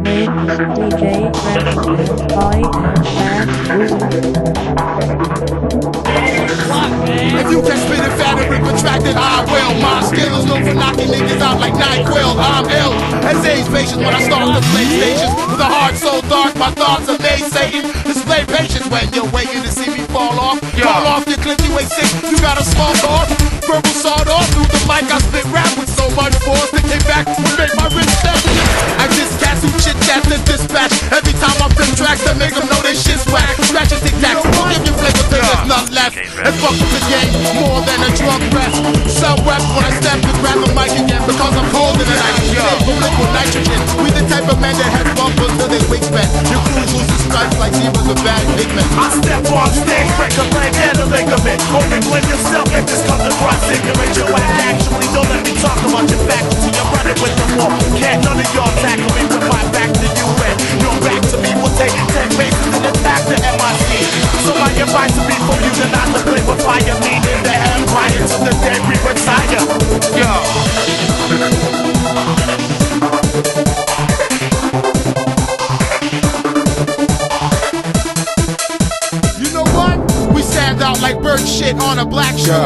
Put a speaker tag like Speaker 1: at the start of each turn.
Speaker 1: DJ Franco boy and
Speaker 2: If you can spit it fat and retracted, I will. My skill is known for knocking niggas out like NyQuil. I'm ill as age patience when I start to play stations. With a heart so dark, my thoughts are Satan. Display patience when you're waiting to see me fall off. Fall off your cliff, you ain't sick, you got a small off. Verbal sawed off through the mic, I spit rap with so much force. They came back to make my wrist step. I just cats who chit chat the dispatch. Every time I flip tracks, I make them know they shit's whack. Scratch and tic tac, don't give you flavor till there's none left. And fuck with the game more than a drunk rest. Some rap when I step to grab the mic again because I'm colder than ice. Made from liquid nitrogen. We the type of men that have bumpers till they wake back. Your crews lose the stripes like zebras with bad pigment.
Speaker 3: I step on stage, break a leg and a ligament. Only blame yourself if this comes across ignorant. Your ass actually don't let me talk about your faculty. I'm running with the wall. Can't none of y'all tackle me with my back to you and your back to me will take 10 paces and attack the MIC. So my advice would be for you to not to play with fire. Meaning the hell prior to the day we retire. Yo.
Speaker 2: Out like bird shit on a black show.